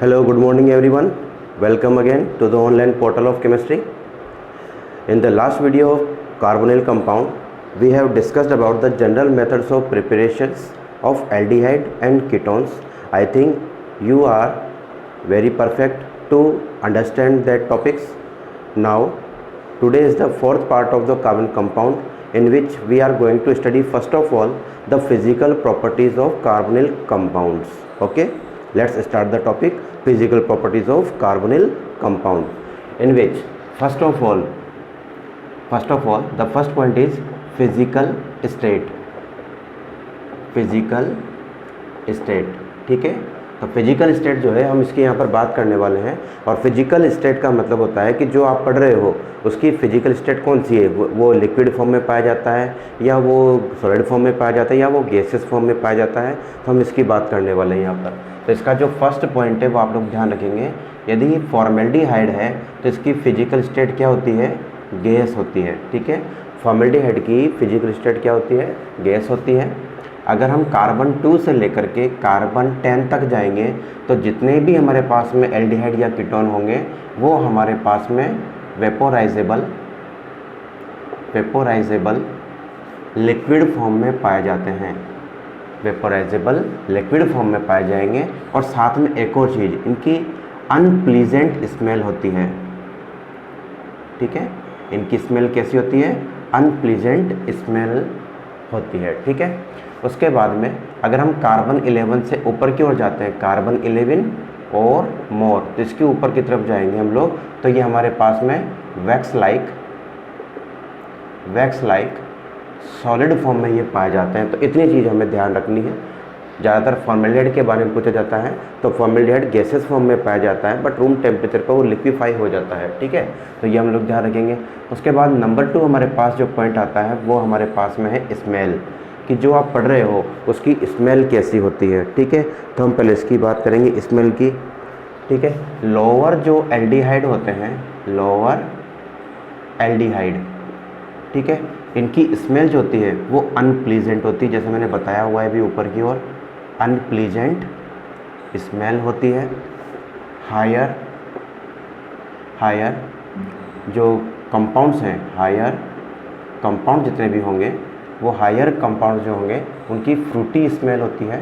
Hello, good morning everyone. Welcome again to the online portal of chemistry. In the last video of carbonyl compound, we have discussed about the general methods of preparations of aldehyde and ketones. I think you are very perfect to understand that topics. Now, today is the fourth part of the carbonyl compound, in which we are going to study first of all the physical properties of carbonyl compounds. Okay, let's start the topic, physical properties of carbonyl compound, in which first of all the first point is physical state. ठीक है, तो physical state जो है हम इसकी यहाँ पर बात करने वाले हैं। और फिजिकल स्टेट का मतलब होता है कि जो आप पढ़ रहे हो उसकी फिजिकल स्टेट कौन सी है, वो लिक्विड फॉर्म में पाया जाता है या वो सॉलिड फॉर्म में पाया जाता है या वो गैसेस फॉर्म में पाया जाता है, तो हम इसकी बात करने वाले हैं यहाँ पर। तो इसका जो फर्स्ट पॉइंट है वो आप लोग ध्यान रखेंगे, यदि फॉर्मेल्डिहाइड है तो इसकी फिजिकल स्टेट क्या होती है, गैस होती है। ठीक है, फॉर्मेल्डिहाइड की फिजिकल स्टेट क्या होती है, गैस होती है। अगर हम कार्बन 2 से लेकर के कार्बन 10 तक जाएंगे तो जितने भी हमारे पास में एल्डिहाइड या कीटोन होंगे वो हमारे पास में वेपोराइजेबल लिक्विड फॉर्म में पाए जाते हैं, वेपोराइजेबल लिक्विड फॉर्म में पाए जाएंगे। और साथ में एक और चीज़, इनकी अनप्लीजेंट स्मेल होती है। ठीक है, इनकी स्मेल कैसी होती है, अनप्लीजेंट स्मेल होती है। ठीक है, उसके बाद में अगर हम कार्बन 11 से ऊपर की ओर जाते हैं, कार्बन 11 और मोर, तो इसके ऊपर की तरफ जाएंगे हम लोग, तो ये हमारे पास में वैक्स लाइक सॉलिड फॉर्म में ये पाए जाते हैं। तो इतनी चीज़ हमें ध्यान रखनी है। ज़्यादातर फॉर्मेल्डिहाइड के बारे में पूछा जाता है तो फॉर्मेल्डिहाइड गैसेस फॉर्म में पाया जाता है, बट रूम टेम्परेचर पर वो लिक्विफाई हो जाता है। ठीक है, तो ये हम लोग ध्यान रखेंगे। उसके बाद नंबर 2 हमारे पास जो पॉइंट आता है वो हमारे पास में है स्मेल, कि जो आप पढ़ रहे हो उसकी स्मेल कैसी होती है। ठीक है, तो हम पहले इसकी बात करेंगे स्मेल की। ठीक है, लोअर जो एल्डिहाइड होते हैं, लोअर एल्डिहाइड, ठीक है, इनकी स्मेल जो होती है वो अनप्लीजेंट होती है, जैसे मैंने बताया हुआ है भी ऊपर की ओर, अनप्लीजेंट स्मेल होती है। हायर जो कंपाउंड्स हैं, हायर कंपाउंड जितने भी होंगे वो हायर कंपाउंड जो होंगे उनकी फ्रूटी स्मेल होती है।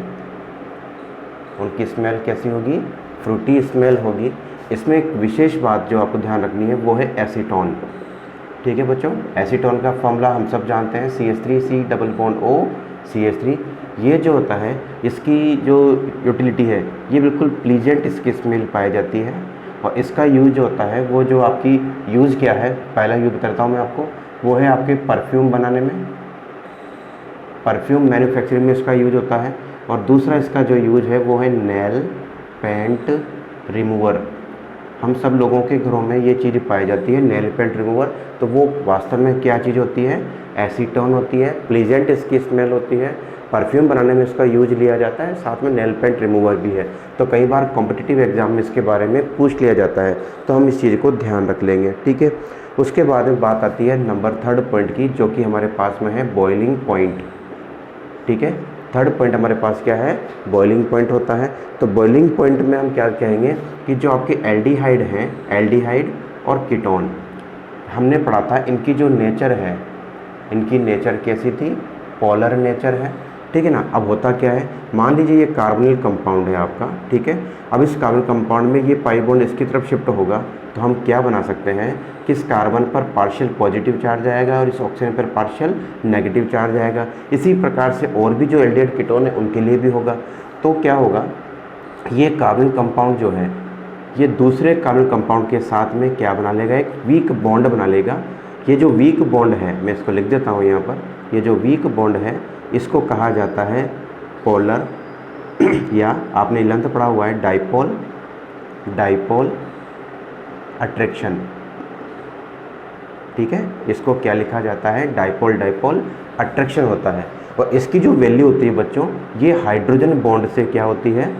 उनकी स्मेल कैसी होगी, फ्रूटी स्मेल होगी। इसमें एक विशेष बात जो आपको ध्यान रखनी है वो है एसीटोन। ठीक है बच्चों, एसीटोन का फॉर्मूला हम सब जानते हैं, CH3C+O ये जो होता है इसकी जो यूटिलिटी है ये बिल्कुल प्लीजेंट इसकी स्मेल पाई जाती है। और इसका यूज जो होता है वो जो आपकी यूज़ क्या है, पहला यूज करता हूँ मैं आपको, वो है आपके परफ्यूम बनाने में, परफ्यूम मैन्युफैक्चरिंग में इसका यूज होता है। और दूसरा इसका जो यूज है वो है नेल पेंट रिमूवर। हम सब लोगों के घरों में ये चीज़ पाई जाती है, नेल पेंट रिमूवर। तो वो वास्तव में क्या चीज़ होती है, एसीटोन होती है, प्लीजेंट इसकी स्मेल होती है, परफ्यूम बनाने में इसका यूज लिया जाता है, साथ में नेल पेंट रिमूवर भी है। तो कई बार कॉम्पिटिटिव एग्जाम में इसके बारे में पूछ लिया जाता है, तो हम इस चीज़ को ध्यान रख लेंगे। ठीक है, उसके बाद में बात आती है नंबर 3 पॉइंट की, जो कि हमारे पास में है बॉइलिंग पॉइंट। ठीक है, 3rd पॉइंट हमारे पास क्या है, बॉइलिंग पॉइंट होता है। तो बॉइलिंग पॉइंट में हम क्या कहेंगे कि जो आपके एल्डिहाइड हैं, एल्डिहाइड और कीटोन, हमने पढ़ा था इनकी जो नेचर है, इनकी नेचर कैसी थी, पोलर नेचर है। ठीक है ना। अब होता क्या है, मान लीजिए ये कार्बोनिल कंपाउंड है आपका। ठीक है, अब इस कार्बोनिल कंपाउंड में ये पाई बॉन्ड इसकी तरफ शिफ्ट होगा, तो हम क्या बना सकते हैं कि इस कार्बन पर पार्शियल पॉजिटिव चार्ज आएगा और इस ऑक्सीजन पर पार्शियल नेगेटिव चार्ज आएगा। इसी प्रकार से और भी जो एल्डिहाइड कीटोन है उनके लिए भी होगा। तो क्या होगा, ये कार्बोनिल कंपाउंड जो है ये दूसरे कार्बोनिल कंपाउंड के साथ में क्या बना लेगा, एक वीक बॉन्ड बना लेगा। ये जो वीक बॉन्ड है, मैं इसको लिख देता हूँ यहाँ पर, ये जो वीक बॉन्ड है इसको कहा जाता है पोलर या आपने लेंथ पढ़ा हुआ है डाइपोल अट्रैक्शन। ठीक है, इसको क्या लिखा जाता है, डाइपोल अट्रैक्शन होता है। और इसकी जो वैल्यू होती है बच्चों, ये हाइड्रोजन बॉन्ड से क्या होती है,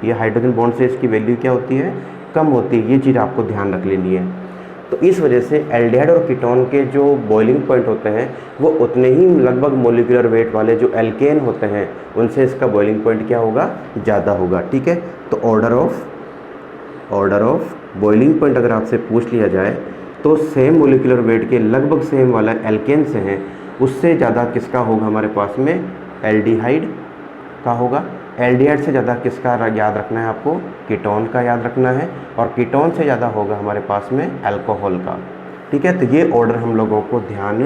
ये हाइड्रोजन बॉन्ड से इसकी वैल्यू क्या होती है, कम होती है। ये चीज़ आपको ध्यान रख लेनी है। तो इस वजह से एल्डिहाइड और कीटोन के जो बॉइलिंग पॉइंट होते हैं वो उतने ही लगभग मोलिकुलर वेट वाले जो एल्केन होते हैं उनसे इसका बॉइलिंग पॉइंट क्या होगा, ज़्यादा होगा। ठीक है, तो order of order of boiling point अगर आपसे पूछ लिया जाए तो सेम मोलिकुलर वेट के लगभग सेम वाला एल्केन से हैं, उससे ज़्यादा किसका होगा हमारे पास में, एल्डिहाइड का होगा। एल्डिहाइड से ज़्यादा किसका याद रखना है आपको, कीटोन का याद रखना है, और कीटोन से ज़्यादा होगा हमारे पास में अल्कोहल का। ठीक है, तो ये ऑर्डर हम लोगों को ध्यान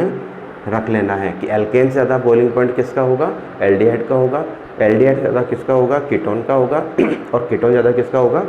रख लेना है कि एल्केन से ज़्यादा बॉइलिंग पॉइंट किसका होगा, एल्डिहाइड का होगा। एल्डिहाइड से ज़्यादा किसका होगा, कीटोन का होगा, और कीटोन ज़्यादा किसका होगा,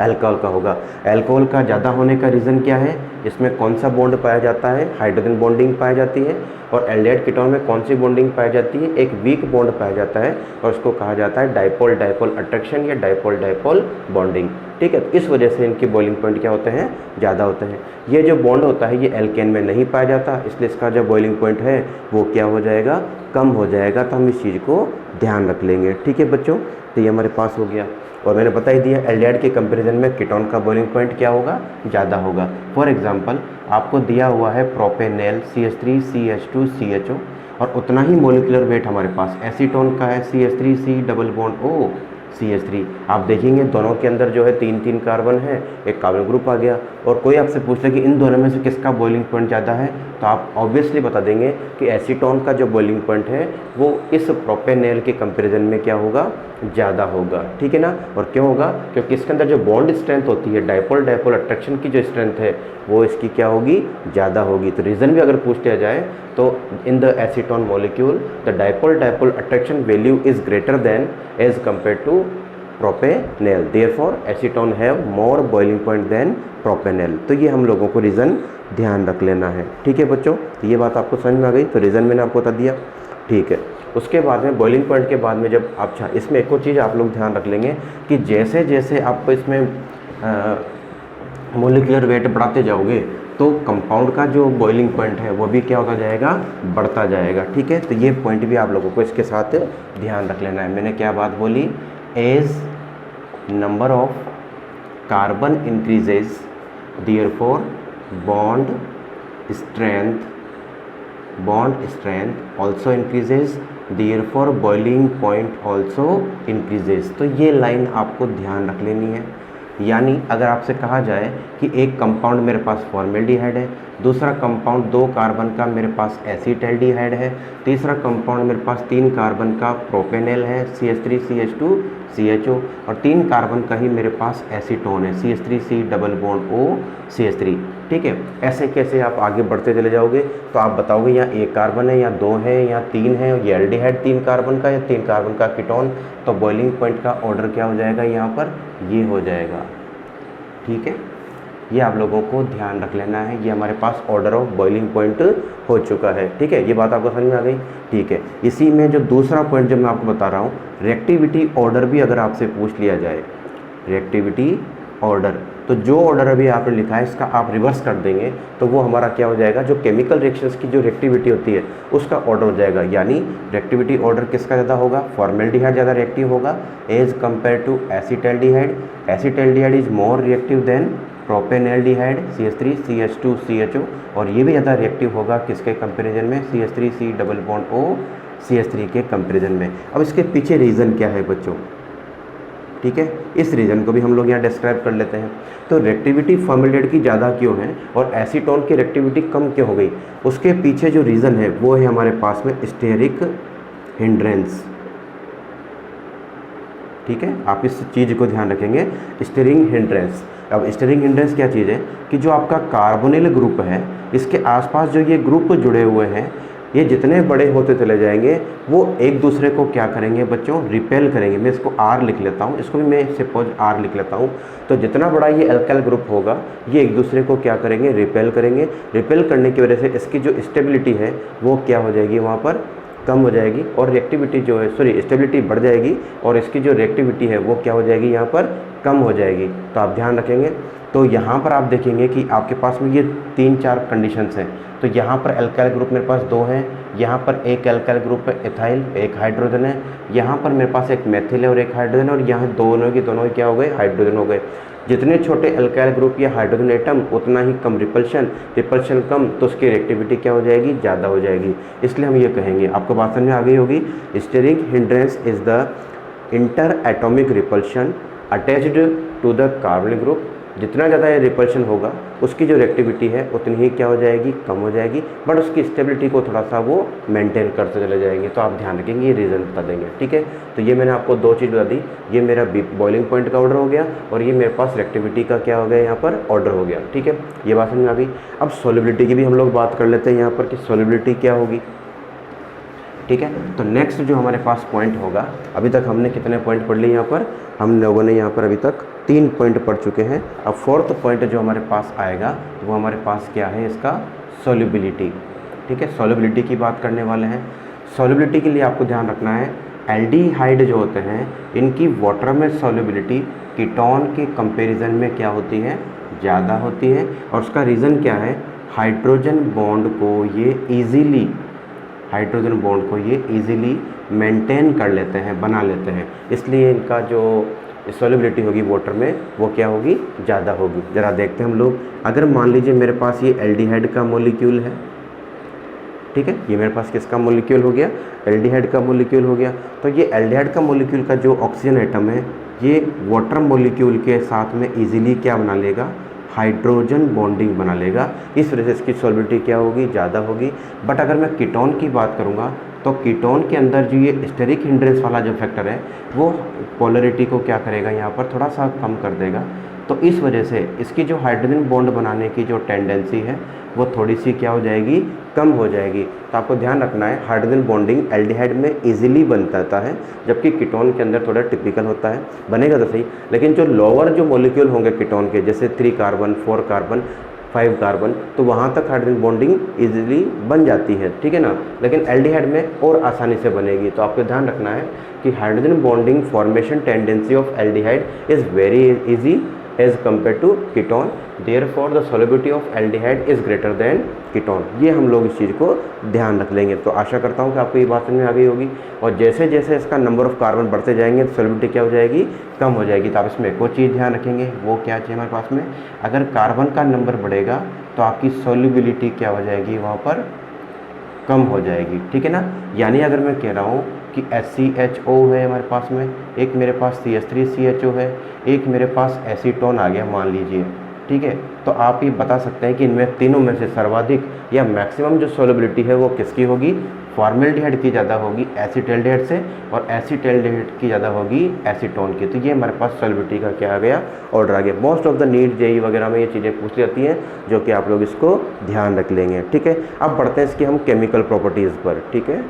अल्कोहल का होगा। अल्कोहल का ज़्यादा होने का रीज़न क्या है, इसमें कौन सा बॉन्ड पाया जाता है, हाइड्रोजन बॉन्डिंग पाई जाती है। और एल्डिहाइड कीटोन में कौन सी बॉन्डिंग पाई जाती है, एक वीक बॉन्ड पाया जाता है, और उसको कहा जाता है डाइपोल डाइपोल अट्रैक्शन या डाइपोल डाइपोल बॉन्डिंग। ठीक है, तो इस वजह से इनके बॉइलिंग पॉइंट क्या होते हैं, ज़्यादा होते हैं। ये जो बॉन्ड होता है ये एल्केन में नहीं पाया जाता, इसलिए इसका जो बॉइलिंग पॉइंट है वो क्या हो जाएगा, कम हो जाएगा। तो हम इस चीज़ को ध्यान रख लेंगे। ठीक है बच्चों, तो ये हमारे पास हो गया। और मैंने बता ही दिया एल्डिहाइड के कंपैरिजन में कीटोन का बॉइलिंग पॉइंट क्या होगा, ज़्यादा होगा। फॉर एग्जांपल आपको दिया हुआ है प्रोपेनेल CH3CH2CHO, और उतना ही मोलिकुलर वेट हमारे पास एसीटोन का है CH3C double bond O CH3। आप देखेंगे दोनों के अंदर जो है 3-3 कार्बन है, एक कार्बन ग्रुप आ गया। और कोई आपसे पूछ ले कि इन दोनों में से किसका बॉइलिंग पॉइंट ज़्यादा है, तो आप ऑब्वियसली बता देंगे कि एसीटोन का जो बॉइलिंग पॉइंट है वो इस प्रोपेनेल के कंपैरिजन में क्या होगा, ज़्यादा होगा। ठीक है ना, और क्यों होगा, क्योंकि इसके अंदर जो बॉन्ड स्ट्रेंथ होती है, डाइपोल डाइपोल अट्रैक्शन की जो स्ट्रेंथ है वो इसकी क्या होगी, ज़्यादा होगी। तो रीज़न भी अगर पूछ लिया जाए तो in the acetone molecule the dipole dipole attraction value is greater than as compared to propanal, therefore acetone have more boiling point than propanal. तो ये हम लोगों को रीज़न ध्यान रख लेना है। ठीक है बच्चों, तो ये बात आपको समझ में आ गई, तो रीज़न मैंने आपको बता दिया। ठीक है, उसके बाद में बॉइलिंग पॉइंट के बाद में जब आप इसमें एक और चीज़ आप लोग ध्यान रख लेंगे कि जैसे जैसे आप इसमें मोलिकुलर वेट बढ़ाते जाओगे तो कंपाउंड का जो बॉइलिंग पॉइंट है वो भी क्या होता जाएगा, बढ़ता जाएगा। ठीक है, तो ये पॉइंट भी आप लोगों को इसके साथ ध्यान रख लेना है। मैंने क्या बात बोली, as number of carbon increases therefore bond strength also increases, therefore boiling point also increases. तो ये लाइन आपको ध्यान रख लेनी है। यानी अगर आपसे कहा जाए कि एक कंपाउंड मेरे पास फॉर्मेल्डिहाइड है, दूसरा कंपाउंड 2 कार्बन का मेरे पास एसीटल्डिहाइड है, तीसरा कंपाउंड मेरे पास 3 कार्बन का प्रोपेनेल है CH3CH2CHO, और 3 कार्बन का ही मेरे पास एसीटोन है CH3C double bond O CH3। ठीक है, ऐसे कैसे आप आगे बढ़ते चले जाओगे तो आप बताओगे यहाँ 1 कार्बन है या 2 है या 3 है, ये एल्डिहाइड 3 कार्बन का या 3 कार्बन का कीटोन, तो बॉइलिंग पॉइंट का ऑर्डर क्या हो जाएगा, यहाँ पर ये हो जाएगा। ठीक है, ये आप लोगों को ध्यान रख लेना है। ये हमारे पास ऑर्डर ऑफ बॉइलिंग पॉइंट हो चुका है। ठीक है, ये बात आपको समझ में आ गई। ठीक है, इसी में जो दूसरा पॉइंट जो मैं आपको बता रहा हूँ, रिएक्टिविटी ऑर्डर भी अगर आपसे पूछ लिया जाए, रिएक्टिविटी ऑर्डर, तो जो ऑर्डर अभी आपने लिखा है इसका आप रिवर्स कर देंगे तो वो हमारा क्या हो जाएगा, जो केमिकल रिएक्शंस की जो रिएक्टिविटी होती है उसका ऑर्डर हो जाएगा। यानी रिएक्टिविटी ऑर्डर किसका ज़्यादा होगा, फॉर्मेल्डिहाइड ज़्यादा रिएक्टिव होगा as compared to acetaldehyde. Acetaldehyde is more reactive than propanaldehyde CH3CH2CHO, और ये भी ज़्यादा रिएक्टिव होगा किसके कंपैरिजन में, CH3C double bond O CH3 के कंपैरिजन में। अब इसके पीछे रीज़न क्या है बच्चों, ठीक है, इस रीज़न को भी हम लोग यहाँ डिस्क्राइब कर लेते हैं। तो रिएक्टिविटी फॉर्मेल्डिहाइड की ज़्यादा क्यों है और एसीटोन की रिएक्टिविटी कम क्यों हो गई, उसके पीछे जो रीज़न है वो है हमारे पास में स्टेरिक हिंड्रेंस। ठीक है, आप इस चीज़ को ध्यान रखेंगे, स्टेरिक हिंड्रेंस। अब स्टेरिक हिंड्रेंस क्या चीज़ है कि जो आपका कार्बोनिल ग्रुप है इसके आसपास जो ये ग्रुप जुड़े हुए हैं, ये जितने बड़े होते चले जाएंगे वो एक दूसरे को क्या करेंगे बच्चों, रिपेल करेंगे। मैं इसको R लिख लेता हूँ, इसको भी मैं सपोज R लिख लेता हूँ। तो जितना बड़ा ये अल्काइल ग्रुप होगा ये एक दूसरे को क्या करेंगे, रिपेल करेंगे। रिपेल करने की वजह से इसकी जो स्टेबिलिटी है वो क्या हो जाएगी, वहाँ पर कम हो जाएगी, और रिएक्टिविटी जो है स्टेबिलिटी बढ़ जाएगी, और इसकी जो रिएक्टिविटी है वो क्या हो जाएगी, यहाँ पर कम हो जाएगी। तो आप ध्यान रखेंगे। तो यहाँ पर आप देखेंगे कि आपके पास में ये 3-4 कंडीशंस हैं। तो यहाँ पर अल्काइल ग्रुप मेरे पास 2 हैं, यहाँ पर एक अल्काइल ग्रुप है एथाइल, एक हाइड्रोजन है, यहाँ पर मेरे पास एक मेथिल है और एक हाइड्रोजन, और यहाँ दोनों की दोनों क्या हो गए, हाइड्रोजन हो गए। जितने छोटे अल्काइल ग्रुप या हाइड्रोजन एटम उतना ही कम रिपल्शन कम, तो उसकी रिएक्टिविटी क्या हो जाएगी, ज़्यादा हो जाएगी। इसलिए हम ये कहेंगे, आपको बात समझ में आ गई होगी, steric hindrance is the inter atomic repulsion attached to the carbonyl group, जितना ज़्यादा ये रिपल्शन होगा उसकी जो रिएक्टिविटी है उतनी ही क्या हो जाएगी, कम हो जाएगी, बट उसकी स्टेबिलिटी को थोड़ा सा वो मेंटेन करते चले जाएंगे। तो आप ध्यान रखेंगे, ये रीज़न बता देंगे, ठीक है। तो ये मैंने आपको दो चीज़ बता दी, ये मेरा बॉइलिंग पॉइंट का ऑर्डर हो गया और ये मेरे पास रिएक्टिविटी का क्या हो गया, यहाँ पर ऑर्डर हो गया, ठीक है। ये बात समझ में आ गई। अब सॉल्युबिलिटी की भी हम लोग बात कर लेते हैं यहाँ पर कि सॉल्युबिलिटी क्या होगी, ठीक है। तो नेक्स्ट जो हमारे पास पॉइंट होगा, अभी तक हमने कितने पॉइंट पढ़ लिए यहाँ पर, हम लोगों ने यहाँ पर अभी तक 3 पॉइंट पढ़ चुके हैं। अब फोर्थ पॉइंट जो हमारे पास आएगा वो हमारे पास क्या है, इसका सॉल्युबिलिटी, ठीक है। सॉल्युबिलिटी की बात करने वाले हैं। सॉल्युबिलिटी के लिए आपको ध्यान रखना है, एल्डिहाइड जो होते हैं इनकी वाटर में सॉल्युबिलिटी कीटोन के कंपैरिजन में क्या होती है, ज़्यादा होती है। और उसका रीज़न क्या है, हाइड्रोजन बॉन्ड को ये ईज़िली मेंटेन कर लेते हैं, बना लेते हैं, इसलिए इनका जो सॉल्युबिलिटी होगी वाटर में वो क्या होगी, ज़्यादा होगी। ज़रा देखते हैं हम लोग, अगर मान लीजिए मेरे पास ये एल्डिहाइड का मॉलिक्यूल है, ठीक है, ये मेरे पास किसका मॉलिक्यूल हो गया, एल्डिहाइड का मॉलिक्यूल हो गया। तो ये एल्डिहाइड का मॉलिक्यूल का जो ऑक्सीजन एटम है ये वाटर मॉलिक्यूल के साथ में ईजिली क्या बना लेगा, हाइड्रोजन बॉन्डिंग बना लेगा, इस वजह से इसकी सॉल्युबिलिटी क्या होगी, ज़्यादा होगी। बट अगर मैं कीटोन की बात करूँगा तो कीटोन के अंदर जो ये स्टेरिक हिंड्रेंस वाला जो फैक्टर है वो पोलरिटी को क्या करेगा, यहाँ पर थोड़ा सा कम कर देगा। तो इस वजह से इसकी जो हाइड्रोजन बॉन्ड बनाने की जो टेंडेंसी है वो थोड़ी सी क्या हो जाएगी, कम हो जाएगी। तो आपको ध्यान रखना है, हाइड्रोजन बॉन्डिंग एल्डिहाइड में इजीली बनता है, जबकि कीटोन के अंदर थोड़ा टिपिकल होता है, बनेगा तो सही, लेकिन जो लोअर जो मॉलिक्यूल होंगे कीटोन के, जैसे 3 कार्बन 4 कार्बन 5 कार्बन, तो वहाँ तक हाइड्रोजन बॉन्डिंग इजीली बन जाती है, ठीक है ना। लेकिन एल्डिहाइड में और आसानी से बनेगी। तो आपको ध्यान रखना है कि hydrogen bonding formation tendency of aldehyde is very easy as compare to ketone, therefore the solubility of aldehyde is greater than ketone. ये हम लोग इस चीज़ को ध्यान रख लेंगे। तो आशा करता हूँ कि आपको ये बात समझ में आ गई होगी। और जैसे जैसे इसका नंबर ऑफ कार्बन बढ़ते जाएंगे तो सॉल्युबिलिटी क्या हो जाएगी, कम हो जाएगी। तो आप इसमें एक और चीज़ ध्यान रखेंगे, वो क्या चाहिए हमारे पास में, अगर कार्बन का नंबर बढ़ेगा तो आपकी सॉल्युबिलिटी क्या हो जाएगी, वहाँ पर कम हो जाएगी, ठीक है ना। यानी अगर मैं कह रहा हूँ कि HCHO है हमारे पास में, एक मेरे पास CH3CHO है, एक मेरे पास एसीटोन आ गया मान लीजिए, ठीक है। तो आप ये बता सकते हैं कि इनमें तीनों में से सर्वाधिक या मैक्सिमम जो सॉल्युबिलिटी है वो किसकी होगी, फॉर्मेल्डिहाइड की ज़्यादा होगी एसिटल्डिहाइड से, और एसिटल्डिहाइड की ज़्यादा होगी एसीटोन की। तो ये हमारे पास सॉल्युबिलिटी का क्या आ गया, ऑर्डर आ गया। Most of the NEET JEE वगैरह में ये चीज़ें पूछ जाती हैं, जो कि आप लोग इसको ध्यान रख लेंगे, ठीक है। अब बढ़ते हैं इसकी हम केमिकल प्रॉपर्टीज़ पर, ठीक है।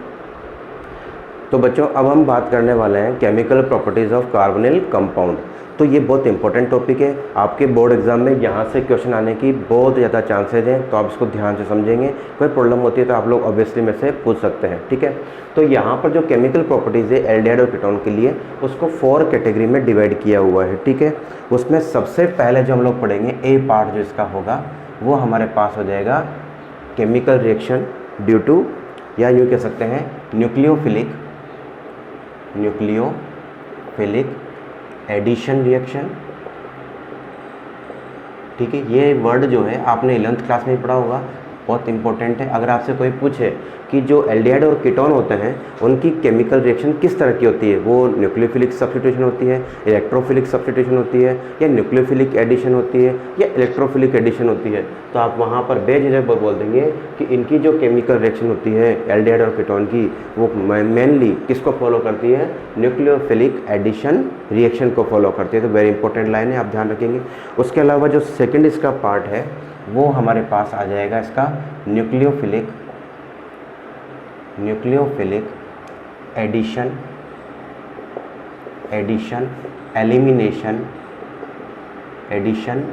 तो बच्चों अब हम बात करने वाले हैं chemical properties of carbonyl compound. तो ये बहुत इंपॉर्टेंट टॉपिक है, आपके बोर्ड एग्जाम में यहाँ से क्वेश्चन आने की बहुत ज़्यादा चांसेज हैं। तो आप इसको ध्यान से समझेंगे, कोई प्रॉब्लम होती है तो आप लोग ऑब्वियसली में से पूछ सकते हैं, ठीक है। तो यहाँ पर जो केमिकल प्रॉपर्टीज़ है एल्डिहाइड और कीटोन के लिए, उसको 4 कैटेगरी में डिवाइड किया हुआ है, ठीक है। उसमें सबसे पहले जो हम लोग पढ़ेंगे, ए पार्ट जो इसका होगा वो हमारे पास हो जाएगा केमिकल रिएक्शन ड्यू टू, या यूँ कह सकते हैं न्यूक्लियोफिलिक एडिशन रिएक्शन, ठीक है। ये वर्ड जो है आपने 11th क्लास में पढ़ा होगा, बहुत इंपॉर्टेंट है। अगर आपसे कोई पूछे कि जो एल्डिहाइड और कीटोन होते हैं उनकी केमिकल रिएक्शन किस तरह की होती है, वो न्यूक्लियोफिलिक सब्स्टिट्यूशन होती है, इलेक्ट्रोफिलिक सब्स्टिट्यूशन होती है, या न्यूक्लियोफिलिक एडिशन होती है, या इलेक्ट्रोफिलिक एडिशन होती है, तो आप वहाँ पर बेझिझक बोल देंगे कि इनकी जो केमिकल रिएक्शन होती है एल्डिहाइड और कीटोन की, वो मेनली किसको फॉलो करती है, न्यूक्लियोफिलिक एडिशन रिएक्शन को फॉलो करती है। तो वेरी इंपॉर्टेंट लाइन है, आप ध्यान रखेंगे। उसके अलावा जो सेकेंड इसका पार्ट है वो हमारे पास आ जाएगा इसका न्यूक्लियोफिलिक एडिशन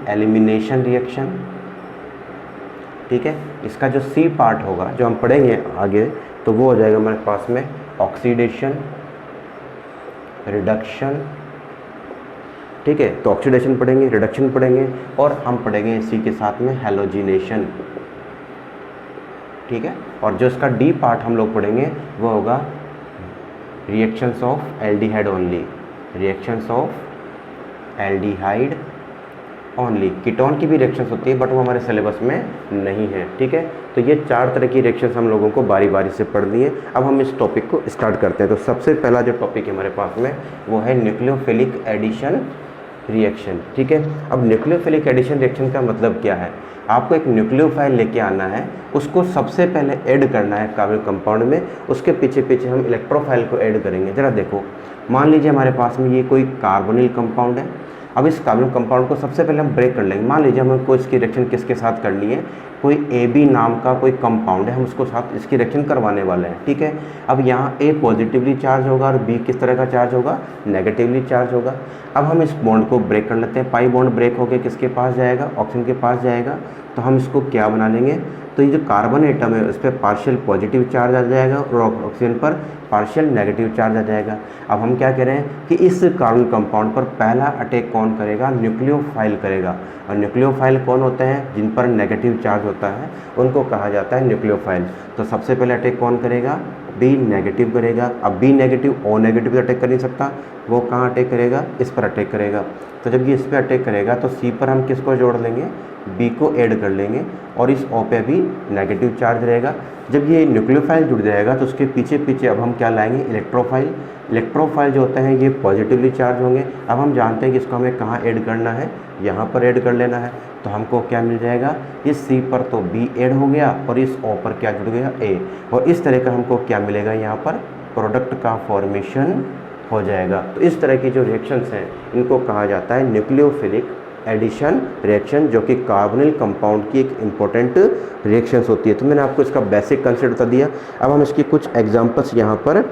एलिमिनेशन रिएक्शन, ठीक है। इसका जो सी पार्ट होगा जो हम पढ़ेंगे आगे, तो वो हो जाएगा हमारे पास में ऑक्सीडेशन रिडक्शन, ठीक है। तो ऑक्सीडेशन पढ़ेंगे, रिडक्शन पढ़ेंगे, और हम पढ़ेंगे इसी के साथ में हैलोजिनेशन, ठीक है। और जो इसका डी पार्ट हम लोग पढ़ेंगे वो होगा reactions of aldehyde only. Ketone की भी रिएक्शंस होती है बट वो हमारे सिलेबस में नहीं है, ठीक है। तो ये 4 तरह की रिएक्शंस हम लोगों को बारी बारी से पढ़नी है। अब हम इस टॉपिक को स्टार्ट करते हैं। तो सबसे पहला जो टॉपिक है हमारे पास में वो है न्यूक्लियोफिलिक एडिशन रिएक्शन, ठीक है। अब न्यूक्लियोफिलिक एडिशन रिएक्शन का मतलब क्या है? आपको एक न्यूक्लियोफाइल लेके आना है, उसको सबसे पहले ऐड करना है कार्बन कंपाउंड में, उसके पीछे पीछे हम इलेक्ट्रोफाइल को ऐड करेंगे। ज़रा देखो, मान लीजिए हमारे पास में ये कोई कार्बोनिल कंपाउंड है। अब इस कार्बन कंपाउंड को सबसे पहले हम ब्रेक कर लेंगे। मान लीजिए हमको इसकी रिएक्शन किसके साथ करनी है, कोई AB नाम का कोई कंपाउंड है, हम उसको साथ इसकी रिएक्शन करवाने वाले हैं, ठीक है। अब यहाँ A पॉजिटिवली चार्ज होगा और B किस तरह का चार्ज होगा, नेगेटिवली चार्ज होगा। अब हम इस बॉन्ड को ब्रेक कर लेते हैं। पाई बॉन्ड ब्रेक होकर किसके पास जाएगा, ऑक्सीजन के पास जाएगा। तो हम इसको क्या बना लेंगे, तो ये जो कार्बन एटम है उस पर पार्शियल पॉजिटिव चार्ज आ जाएगा और ऑक्सीजन पर पार्शियल नेगेटिव चार्ज आ जाएगा। अब हम क्या कह रहे हैं कि इस कार्बन कंपाउंड पर पहला अटैक कौन करेगा, न्यूक्लियोफाइल करेगा। और न्यूक्लियोफाइल कौन होते हैं, जिन पर नेगेटिव चार्ज होता है उनको कहा जाता है न्यूक्लियोफाइल। तो सबसे पहले अटैक कौन करेगा, B नेगेटिव करेगा। अब B नेगेटिव O नेगेटिव तो अटैक कर नहीं सकता, वो कहाँ अटैक करेगा, इस पर अटैक करेगा। तो जब ये इस पर अटैक करेगा तो C पर हम किसको जोड़ लेंगे, B को ऐड कर लेंगे और इस O पे भी नेगेटिव चार्ज रहेगा। जब ये न्यूक्लियोफाइल जुड़ जाएगा तो उसके पीछे पीछे अब हम क्या लाएंगे, इलेक्ट्रोफाइल। इलेक्ट्रोफाइल जो होते हैं ये पॉजिटिवली चार्ज होंगे। अब हम जानते हैं कि इसको हमें कहाँ ऐड करना है, यहाँ पर ऐड कर लेना है। तो हमको क्या मिल जाएगा, इस C पर तो B ऐड हो गया और इस O पर क्या जुड़ गया, A। और इस तरह का हमको क्या मिलेगा, यहाँ पर प्रोडक्ट का फॉर्मेशन हो जाएगा। तो इस तरह की जो रिएक्शंस हैं इनको कहा जाता है न्यूक्लियोफिलिक एडिशन रिएक्शन, जो कि कार्बोनिल कंपाउंड की एक इम्पोर्टेंट रिएक्शंस होती है। तो मैंने आपको इसका बेसिक कंसेप्ट बता दिया। अब हम इसकी कुछ एग्जांपल्स यहाँ पर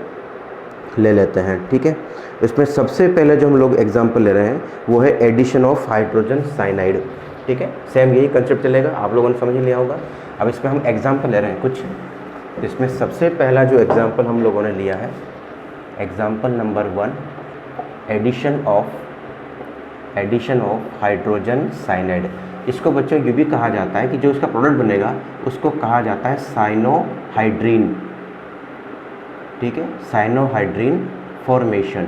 ले लेते हैं, ठीक है। इसमें सबसे पहले जो हम लोग एग्जांपल ले रहे हैं वो है एडिशन ऑफ हाइड्रोजन साइनाइड, ठीक है। सेम यही कंसेप्ट चलेगा, आप लोगों ने समझ लिया होगा। अब इसमें हम एग्जांपल ले रहे हैं कुछ। इसमें सबसे पहला जो एग्जांपल हम लोगों ने लिया है, example number 1, addition of hydrogen cyanide. इसको बच्चों ये भी कहा जाता है कि जो इसका प्रोडक्ट बनेगा उसको कहा जाता है साइनोहाइड्रीन, ठीक है, साइनोहाइड्रीन फॉर्मेशन,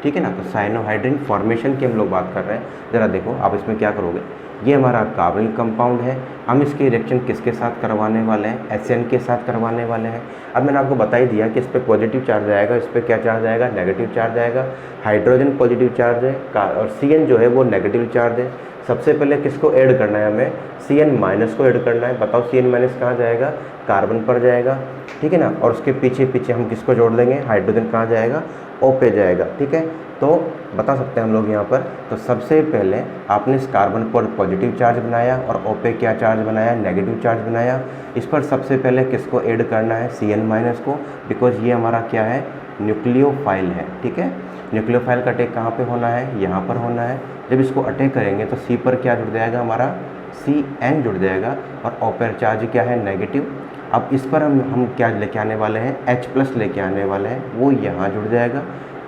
ठीक है ना। तो साइनोहाइड्रीन फॉर्मेशन की हम लोग बात कर रहे हैं। ज़रा देखो आप इसमें क्या करोगे, ये हमारा कार्बन कंपाउंड है, हम इसकी रिएक्शन किसके साथ करवाने वाले हैं, HN के साथ करवाने वाले हैं। अब मैंने आपको बता ही दिया कि इस पर पॉजिटिव चार्ज आएगा, इस पर क्या चार्ज आएगा, नेगेटिव चार्ज आएगा। हाइड्रोजन पॉजिटिव चार्ज है और CN जो है वो नेगेटिव चार्ज है। सबसे पहले किसको ऐड करना है, हमें CN माइनस को ऐड करना है। बताओ CN माइनस कहाँ जाएगा, कार्बन पर जाएगा, ठीक है ना। और उसके पीछे पीछे हम किसको जोड़ देंगे, हाइड्रोजन कहाँ जाएगा, O पे जाएगा, ठीक है। तो बता सकते हैं हम लोग यहाँ पर, तो सबसे पहले आपने इस कार्बन पर पॉजिटिव चार्ज बनाया और O पे क्या चार्ज बनाया, नेगेटिव चार्ज बनाया। इस पर सबसे पहले किसको ऐड करना है, CN माइनस को, बिकॉज ये हमारा क्या है, न्यूक्लियोफाइल है, ठीक है। न्यूक्लियोफाइल का अटैक कहाँ पे होना है, यहाँ पर होना है। जब इसको अटैक करेंगे तो C पर क्या जुड़ जाएगा, हमारा CN जुड़ जाएगा और O पर चार्ज क्या है, नेगेटिव। अब इस पर हम क्या लेके आने वाले हैं, H+ लेके आने वाले हैं, वो यहाँ जुड़ जाएगा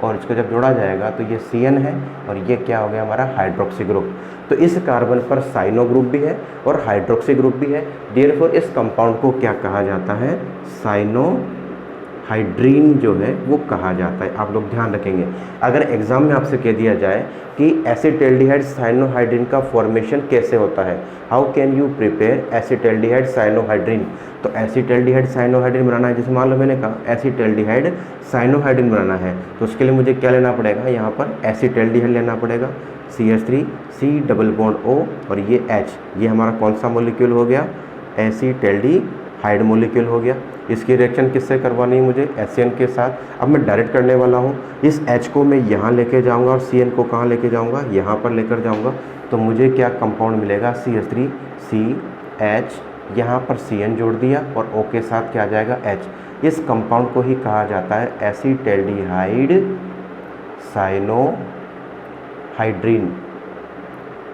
और इसको जब जोड़ा जाएगा तो ये CN है और ये क्या हो गया, हमारा हाइड्रोक्सी ग्रुप। तो इस कार्बन पर साइनो ग्रुप भी है और हाइड्रोक्सी ग्रुप भी है। देयरफॉर इस कंपाउंड को क्या कहा जाता है, साइनो हाइड्रीन जो है वो कहा जाता है। आप लोग ध्यान रखेंगे, अगर एग्जाम में आपसे कह दिया जाए कि एसिटाल्डिहाइड साइनोहाइड्रीन का फॉर्मेशन कैसे होता है, how can you prepare acetaldehyde cyanohydrin, तो एसिटाल्डिहाइड साइनोहाइड्रीन बनाना है। जैसे मान लो मैंने कहा एसिटाल्डिहाइड साइनोहाइड्रीन बनाना है, तो उसके लिए मुझे क्या लेना पड़ेगा, यहाँ पर एसिटाल्डिहाइड लेना पड़ेगा, CH3 C double bond O और ये H, ये हमारा कौन सा मॉलिक्यूल हो गया, एसिटाल्डिहाइड मॉलिक्यूल हो गया। इसकी रिएक्शन किससे करवानी है मुझे, HCN के साथ। अब मैं डायरेक्ट करने वाला हूँ, इस H को मैं यहाँ लेके जाऊँगा और CN को कहाँ लेके जाऊँगा, यहाँ पर लेकर जाऊँगा। तो मुझे क्या कंपाउंड मिलेगा, CH3 CH, यहाँ पर CN जोड़ दिया और O के साथ क्या आ जाएगा, H। इस कंपाउंड को ही कहा जाता है एसिटाल्डिहाइड साइनोहाइड्रीन,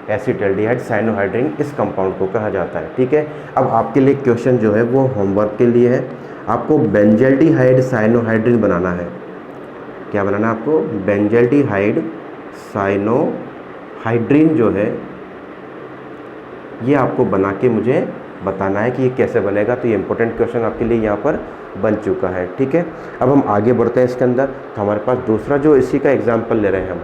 एसिटाल्डिहाइड साइनोहाइड्रीन इस कंपाउंड को कहा जाता है, ठीक है। अब आपके लिए क्वेश्चन जो है वो होमवर्क के लिए है, आपको बेंजल्डिहाइड साइनोहाइड्रीन बनाना है। क्या बनाना है आपको, बेंजल्डिहाइड साइनोहाइड्रीन जो है ये आपको बना के मुझे बताना है कि ये कैसे बनेगा। तो ये इंपॉर्टेंट क्वेश्चन आपके लिए यहाँ पर बन चुका है, ठीक है। अब हम आगे बढ़ते हैं इसके अंदर। तो हमारे पास दूसरा जो इसी का एग्जाम्पल ले रहे हैं हम,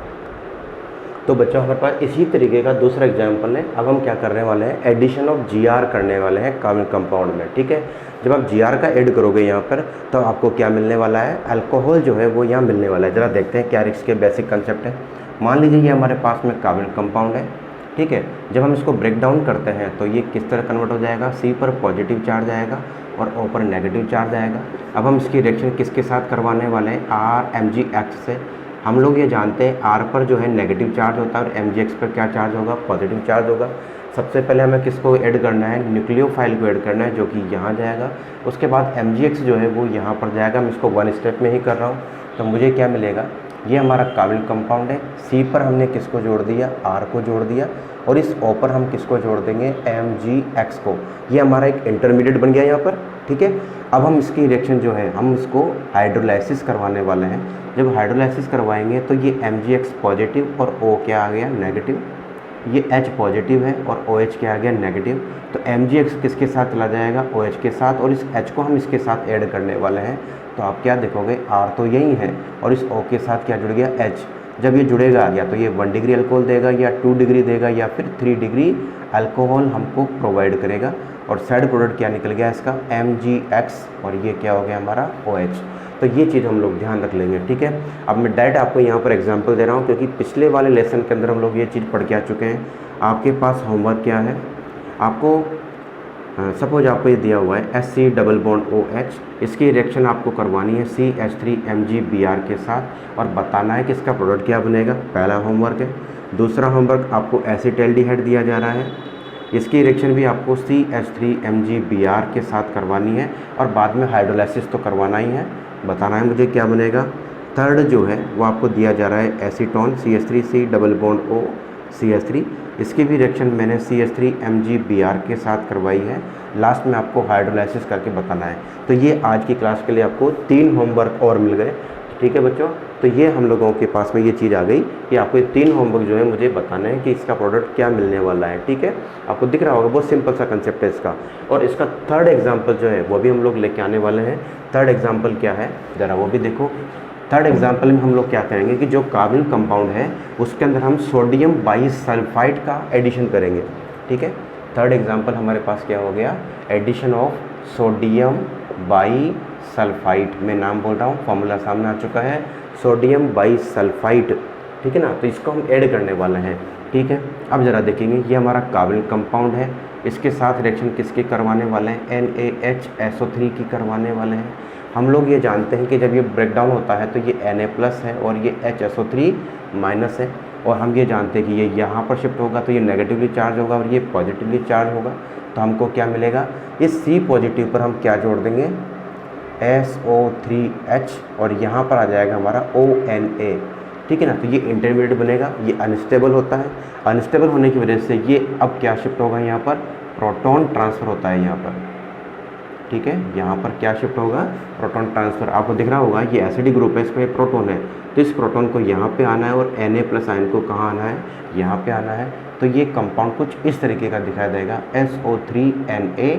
तो बच्चों हमारे पास इसी तरीके का दूसरा एग्जाम्पल है। अब हम क्या करने वाले हैं, एडिशन ऑफ GR करने वाले हैं कार्बन कंपाउंड में, ठीक है। जब आप GR का ऐड करोगे यहाँ पर तो आपको क्या मिलने वाला है, अल्कोहल जो है वो यहाँ मिलने वाला है। ज़रा देखते हैं क्या इसके बेसिक कंसेप्ट है। मान लीजिए ये हमारे पास में कार्बन कंपाउंड है, ठीक है। जब हम इसको ब्रेक डाउन करते हैं तो ये किस तरह कन्वर्ट हो जाएगा, C पर पॉजिटिव चार्ज आएगा और O पर नेगेटिव चार्ज आएगा। अब हम इसकी रिएक्शन किसके साथ करवाने वाले हैं, RMgX से। हम लोग ये जानते हैं R पर जो है नेगेटिव चार्ज होता है और MgX पर क्या चार्ज होगा, पॉजिटिव चार्ज होगा। सबसे पहले हमें किसको ऐड करना है, न्यूक्लियोफाइल को ऐड करना है, जो कि यहाँ जाएगा। उसके बाद MgX जो है वो यहाँ पर जाएगा। मैं इसको वन स्टेप में ही कर रहा हूँ। तो मुझे क्या मिलेगा, ये हमारा कार्बन कंपाउंड है, C पर हमने किसको जोड़ दिया, R को जोड़ दिया, और इस O पर हम किसको जोड़ देंगे, MgX को। ये हमारा एक इंटरमीडिएट बन गया यहाँ पर, ठीक है। अब हम इसकी रिएक्शन जो है हम इसको हाइड्रोलाइसिस करवाने वाले हैं। जब हाइड्रोलाइसिस करवाएंगे तो ये MgX पॉजिटिव और O क्या आ गया, नेगेटिव। ये H पॉजिटिव है और OH क्या आ गया, नेगेटिव। तो MgX किसके साथ चला जाएगा, OH के साथ, और इस H को हम इसके साथ ऐड करने वाले हैं। तो आप क्या देखोगे, R तो यही है और इस O के साथ क्या जुड़ गया, H। जब ये जुड़ेगा या तो ये 1 डिग्री अल्कोहल देगा या 2 डिग्री देगा या फिर 3 डिग्री अल्कोहल हमको प्रोवाइड करेगा। और साइड प्रोडक्ट क्या निकल गया इसका, MgX, और ये क्या हो गया हमारा, OH। तो ये चीज़ हम लोग ध्यान रख लेंगे, ठीक है। अब मैं डायरेक्ट आपको यहाँ पर एग्जांपल दे रहा हूँ, क्योंकि पिछले वाले लेसन के अंदर हम लोग ये चीज़ पढ़ के आ चुके हैं। आपके पास होमवर्क क्या है, आपको सपोज आपको ये दिया हुआ है Sc डबल बॉन्ड OH, इसकी रिएक्शन आपको करवानी है CH3MgBr के साथ और बताना है कि इसका प्रोडक्ट क्या बनेगा। पहला होमवर्क है। दूसरा होमवर्क आपको एसिटाल्डिहाइड दिया जा रहा है, इसकी रिएक्शन भी आपको CH3MgBr के साथ करवानी है और बाद में हाइड्रोलाइसिस तो करवाना ही है, बताना है मुझे क्या बनेगा। थर्ड जो है वो आपको दिया जा रहा है acetone CH3C double bond O CH3, इसकी भी रिएक्शन मैंने CH3MgBr के साथ करवाई है। लास्ट में आपको हाइड्रोलाइसिस करके बताना है। तो ये आज की क्लास के लिए आपको 3 होमवर्क और मिल गए, ठीक है बच्चों। तो ये हम लोगों के पास में ये चीज़ आ गई कि आपको ये 3 होमवर्क जो है मुझे बताना है कि इसका प्रोडक्ट क्या मिलने वाला है, ठीक है। आपको दिख रहा होगा, बहुत सिंपल सा कंसेप्ट है इसका। और इसका थर्ड एग्जाम्पल जो है वो भी हम लोग लेके आने वाले हैं। थर्ड एग्जाम्पल क्या है, ज़रा वो भी देखो। थर्ड एग्जाम्पल में हम लोग क्या करेंगे कि जो कार्बन कंपाउंड है उसके अंदर हम सोडियम बाईसल्फाइड का एडिशन करेंगे, ठीक है। थर्ड एग्जाम्पल हमारे पास क्या हो गया, एडिशन ऑफ सोडियम बाईसल्फाइड। मैं नाम बोल रहा हूँ, फॉर्मूला सामने आ चुका है, सोडियम बाईसल्फाइड, ठीक है ना। तो इसको हम ऐड करने वाले हैं, ठीक है। अब ज़रा देखेंगे, ये हमारा कार्बन कंपाउंड है, इसके साथ रिएक्शन किसकी करवाने वाले हैं, NaHSO3 की करवाने वाले हैं। हम लोग ये जानते हैं कि जब ये ब्रेक डाउन होता है तो ये Na+ है और ये HSO3- है, और हम ये जानते हैं कि ये यहाँ पर शिफ्ट होगा तो ये नेगेटिवली चार्ज होगा और ये पॉजिटिवली चार्ज होगा। तो हमको क्या मिलेगा, इस C पॉजिटिव पर हम क्या जोड़ देंगे, SO3H, और यहाँ पर आ जाएगा हमारा ONA, ठीक है ना। तो ये इंटरमीडिएट बनेगा, ये अनस्टेबल होता है। अनस्टेबल होने की वजह से ये अब क्या शिफ्ट होगा, यहाँ पर प्रोटॉन ट्रांसफ़र होता है यहाँ पर, ठीक है। यहाँ पर क्या शिफ्ट होगा, प्रोटॉन ट्रांसफ़र। आपको दिख रहा होगा ये एसिडिक ग्रुप है, इसमें प्रोटॉन है, तो इस प्रोटॉन को यहाँ पे आना है और Na+ आयन को कहाँ आना है, यहाँ पे आना है। तो ये कंपाउंड कुछ इस तरीके का दिखाई देगा, SO3Na,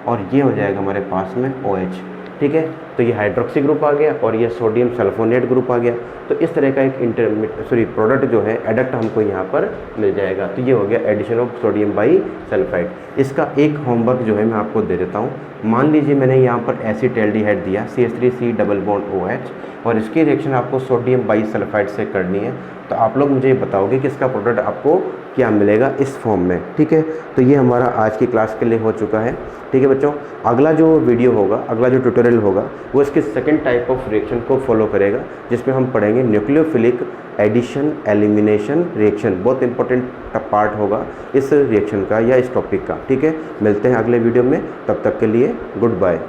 और ये हो जाएगा हमारे पास में OH, ठीक है। तो ये हाइड्रोक्सी ग्रुप आ गया और ये सोडियम सल्फोनेट ग्रुप आ गया। तो इस तरह का एक प्रोडक्ट जो है एडक्ट हमको यहाँ पर मिल जाएगा। तो ये हो गया एडिशन ऑफ सोडियम बाईसल्फाइड। इसका एक होमवर्क जो है मैं आपको दे देता हूँ। मान लीजिए मैंने यहाँ पर एसिटाल्डिहाइड दिया CH3C डबल बॉन्ड OH, और इसकी रिएक्शन आपको सोडियम बाईसल्फाइड से करनी है। तो आप लोग मुझे बताओगे कि इसका प्रोडक्ट आपको क्या मिलेगा इस फॉर्म में, ठीक है। तो ये हमारा आज की क्लास के लिए हो चुका है, ठीक है बच्चों। अगला जो वीडियो होगा, अगला जो ट्यूटोरियल होगा, वो इसके सेकंड टाइप ऑफ रिएक्शन को फॉलो करेगा, जिसमें हम पढ़ेंगे न्यूक्लियोफिलिक एडिशन एलिमिनेशन रिएक्शन। बहुत इंपॉर्टेंट पार्ट होगा इस रिएक्शन का या इस टॉपिक का, ठीक है। मिलते हैं अगले वीडियो में, तब तक के लिए गुड बाय।